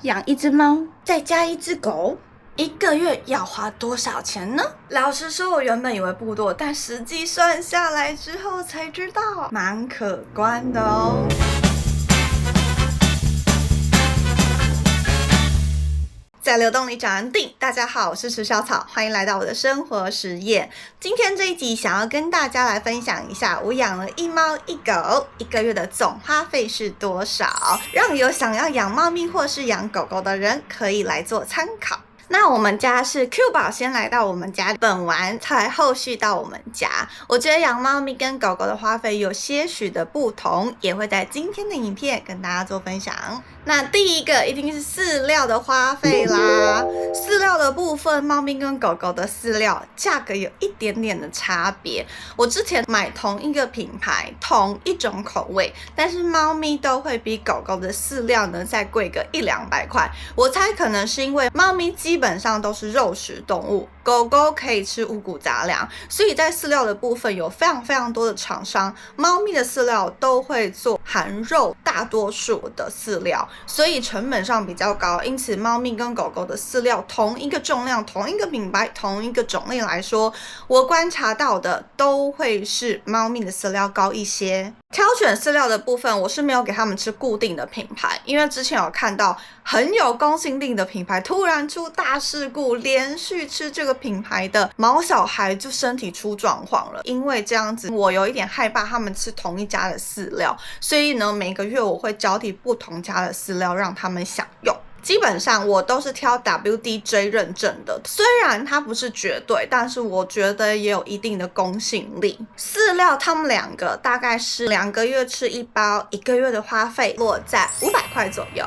养一只猫再加一只狗，一个月要花多少钱呢？老实说，我原本以为不多，但实际算下来之后才知道，蛮可观的哦。在流动里找安定。大家好，我是池小草，欢迎来到我的生活实验。今天这一集想要跟大家来分享一下，我养了一猫一狗，一个月的总花费是多少，让有想要养猫咪或是养狗狗的人可以来做参考。那我们家是 Q 宝先来到我们家本完，才后续到我们家。我觉得养猫咪跟狗狗的花费有些许的不同，也会在今天的影片跟大家做分享。那第一个一定是饲料的花费啦。饲料的部分，猫咪跟狗狗的饲料价格有一点点的差别。我之前买同一个品牌，同一种口味，但是猫咪都会比狗狗的饲料呢再贵个100-200块。我猜可能是因为猫咪基本上都是肉食动物，狗狗可以吃五谷杂粮，所以在饲料的部分有非常多的厂商，猫咪的饲料都会做含肉大多数的饲料，所以成本上比较高。因此猫咪跟狗狗的饲料同一个重量、同一个品牌、同一个种类来说，我观察到的都会是猫咪的饲料高一些。挑选饲料的部分，我是没有给他们吃固定的品牌，因为之前有看到很有公信力的品牌突然出大事故，连续吃这个品牌的毛小孩就身体出状况了。因为这样子，我有一点害怕他们吃同一家的饲料，所以呢，每个月我会交替不同家的饲料让他们享用。基本上我都是挑 WDJ 认证的，虽然它不是绝对，但是我觉得也有一定的公信力。饲料他们两个大概是2个月吃一包，一个月的花费落在500块左右。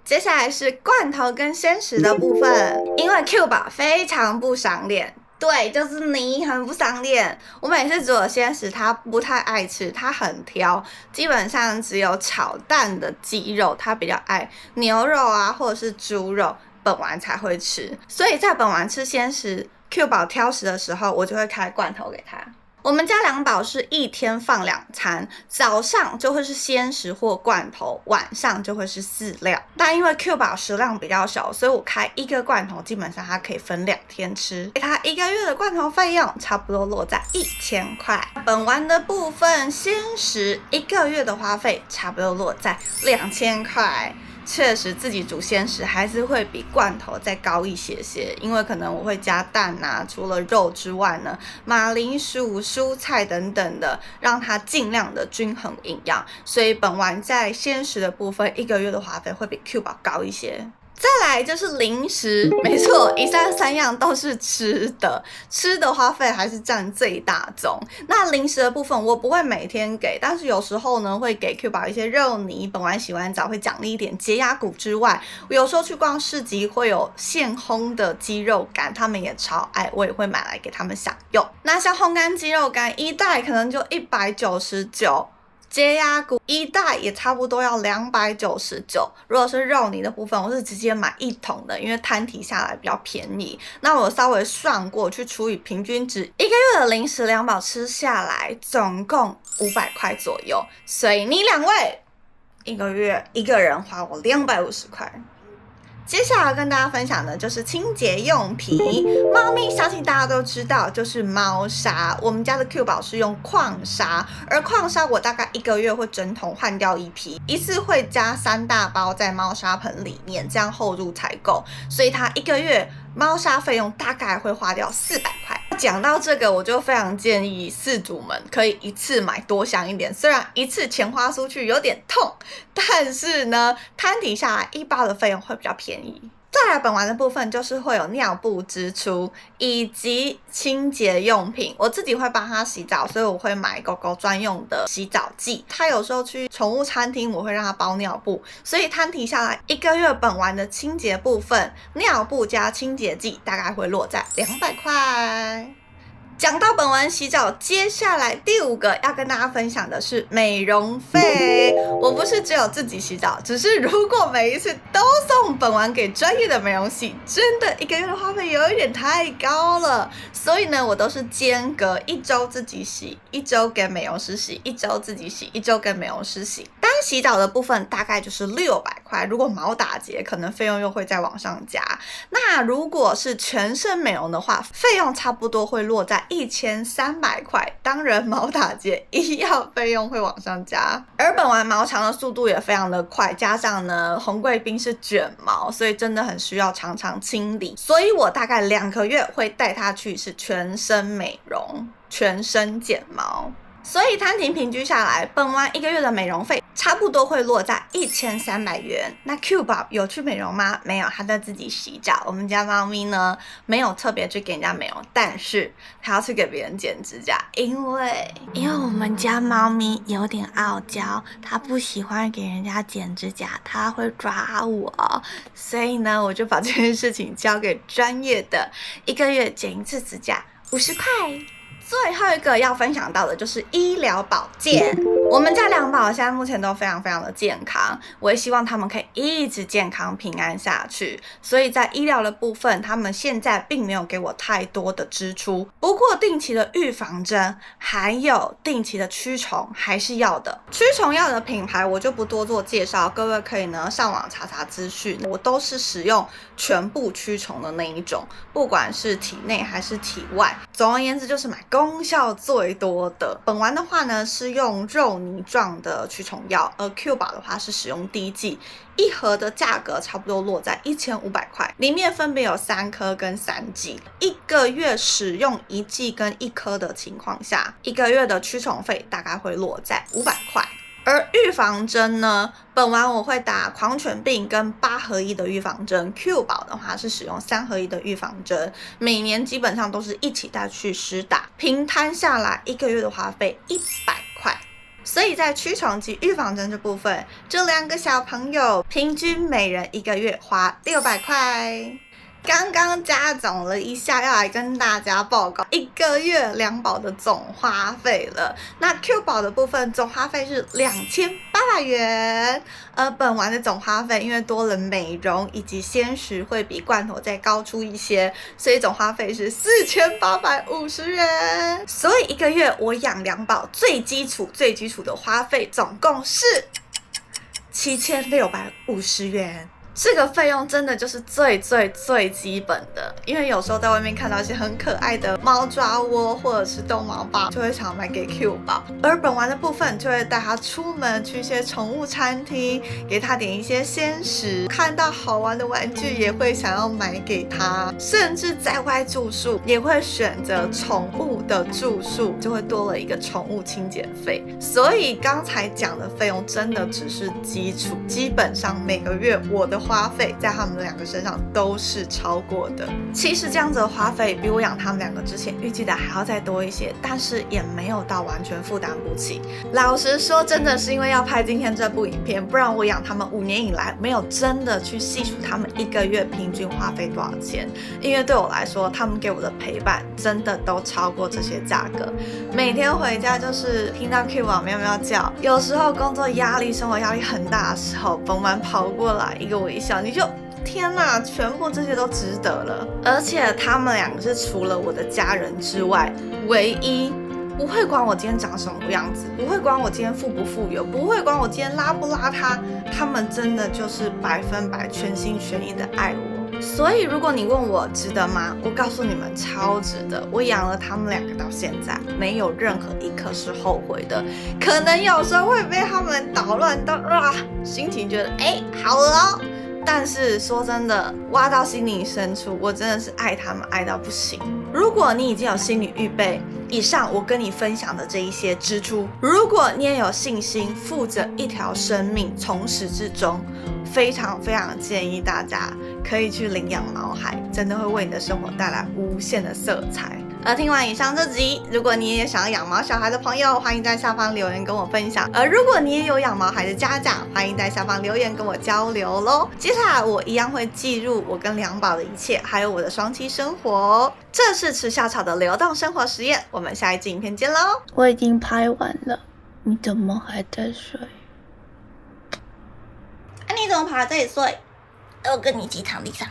接下来是罐头跟鲜食的部分，因为 Q 宝非常不赏脸。对，就是你很不赏脸。我每次煮的鲜食，他不太爱吃，他很挑，基本上只有炒蛋的鸡肉，他比较爱牛肉啊，或者是猪肉，本丸才会吃。所以在本丸吃鲜食 ，Q 宝挑食的时候，我就会开罐头给他。我们家两宝是一天放2餐，早上就会是鲜食或罐头，晚上就会是饲料。但因为 Q 宝食量比较小，所以我开1个罐头，基本上它可以分2天吃。它1个月的罐头费用差不多落在1000块。本丸的部分，鲜食1个月的花费差不多落在2000块。确实自己煮鲜食还是会比罐头再高一些些，因为可能我会加蛋啊，除了肉之外呢，马铃薯、蔬菜等等的，让它尽量的均衡营养，所以本丸在鲜食的部分1个月的花费会比 Q 宝高一些。再来就是零食，没错，以上3样都是吃的，吃的花费还是占最大宗。那零食的部分我不会每天给，但是有时候呢会给 Q 宝一些肉泥，本丸洗完澡会奖励一点洁牙骨之外，我有时候去逛市集会有现烘的鸡肉干，他们也超爱，我也会买来给他们享用。那像烘干鸡肉干1袋可能就199。洁牙骨1袋也差不多要299。如果是肉泥的部分，我是直接买1桶的，因为摊提下来比较便宜。那我稍微算过去除以平均值，1个月的零食两宝吃下来，总共500块左右。所以你2位1个月一个人花我250块。接下来跟大家分享的就是清洁用品。猫咪相信大家都知道，就是猫砂。我们家的 Q 宝是用矿砂，而矿砂我大概1个月会整桶换掉一批，一次会加3大包在猫砂盆里面，这样厚度才够。所以它1个月猫砂费用大概会花掉400块。讲到这个，我就非常建议饲主们可以一次买多箱一点，虽然一次钱花出去有点痛，但是呢，摊提下来1包的费用会比较便宜。再来本丸的部分就是会有尿布支出以及清洁用品，我自己会帮它洗澡，所以我会买狗狗专用的洗澡剂。它有时候去宠物餐厅，我会让它包尿布，所以摊提下来1个月本丸的清洁部分，尿布加清洁剂大概会落在200块。讲到本丸洗澡，接下来第5个要跟大家分享的是美容费。我不是只有自己洗澡，只是如果每一次都送本丸给专业的美容洗，真的1个月的花费有一点太高了。所以呢，我都是间隔1周自己洗，1周给美容师洗，1周自己洗，1周跟美容师洗。当洗澡的部分大概就是600块，如果毛打结可能费用又会再往上加。那如果是全身美容的话，费用差不多会落在1300块，当然毛打结医药费用会往上加。而本丸毛长的速度也非常的快，加上呢红贵宾是卷毛，所以真的很需要常常清理，所以我大概2个月会带它去是全身美容、全身剪毛。所以摊平平均下来，本丸1个月的美容费差不多会落在1300元。那 Q 宝有去美容吗？没有，他在自己洗澡。我们家猫咪呢，没有特别去给人家美容，但是他要去给别人剪指甲，因为我们家猫咪有点傲娇，它不喜欢给人家剪指甲，它会抓我，所以呢，我就把这件事情交给专业的，1个月剪1次指甲，50块。最后一个要分享到的就是医疗保健。我们家2宝现在目前都非常非常的健康，我也希望他们可以一直健康平安下去。所以在医疗的部分，他们现在并没有给我太多的支出，不过定期的预防针还有定期的驱虫还是要的。驱虫药的品牌我就不多做介绍，各位可以呢上网查查资讯。我都是使用全部驱虫的那一种，不管是体内还是体外。总而言之就是买功效最多的。本丸的话呢是用肉泥状的驱虫药，而 Q 宝的话是使用滴剂，一盒的价格差不多落在1500块，里面分别有3颗跟3剂，1个月使用1剂跟1颗的情况下，1个月的驱虫费大概会落在500块。而预防针呢，本丸我会打狂犬病跟8合1的预防针， Q 宝的话是使用3合1的预防针，每年基本上都是一起带去施打，平摊下来1个月的花费100块。所以在驱虫及预防针这部分，这2个小朋友平均每人1个月花600块。刚刚加总了一下，要来跟大家报告1个月2宝的总花费了。那 Q 宝的部分总花费是2800元，而本丸的总花费因为多了美容以及鲜食会比罐头再高出一些，所以总花费是4850元。所以1个月我养2宝最基础的花费总共是7650元。这个费用真的就是最基本的，因为有时候在外面看到一些很可爱的猫抓窝或者是逗猫棒，就会想买给 Q 宝。而本丸的部分就会带他出门去一些宠物餐厅，给他点一些鲜食，看到好玩的玩具也会想要买给他，甚至在外住宿也会选择宠物的住宿，就会多了一个宠物清洁费。所以刚才讲的费用真的只是基础，基本上每个月我的花费在他们2个身上都是超过的。其实这样子的花费比我养他们2个之前预计的还要再多一些，但是也没有到完全负担不起。老实说，真的是因为要拍今天这部影片，不然我养他们5年以来没有真的去细数他们1个月平均花费多少钱。因为对我来说，他们给我的陪伴真的都超过这些价格。每天回家就是听到 Q 宝喵喵叫，有时候工作压力、生活压力很大的时候，本丸跑过来一个微笑，你就天哪，全部这些都值得了。而且他们2个是除了我的家人之外，唯一不会管我今天长什么样子，不会管我今天富不富有，不会管我今天邋不邋遢，他们真的就是100%全心全意的爱我。所以如果你问我值得吗？我告诉你们超值得。我养了他们2个到现在，没有任何一刻是后悔的。可能有时候会被他们捣乱到心情觉得好了哦，但是说真的，挖到心灵深处，我真的是爱他们爱到不行。如果你已经有心理预备，以上我跟你分享的这一些支出，如果你也有信心负责一条生命从始至终，非常建议大家可以去领养毛孩，真的会为你的生活带来无限的色彩。而听完以上这集，如果你也想要养毛小孩的朋友，欢迎在下方留言跟我分享。而如果你也有养毛孩的家长，欢迎在下方留言跟我交流咯。接下来我一样会记录我跟2宝的一切，还有我的双栖生活。这是吃校草的流动生活实验，我们下一集影片见咯。我已经拍完了，你怎么还在睡？你怎么跑来这里睡？我跟你一起躺地上。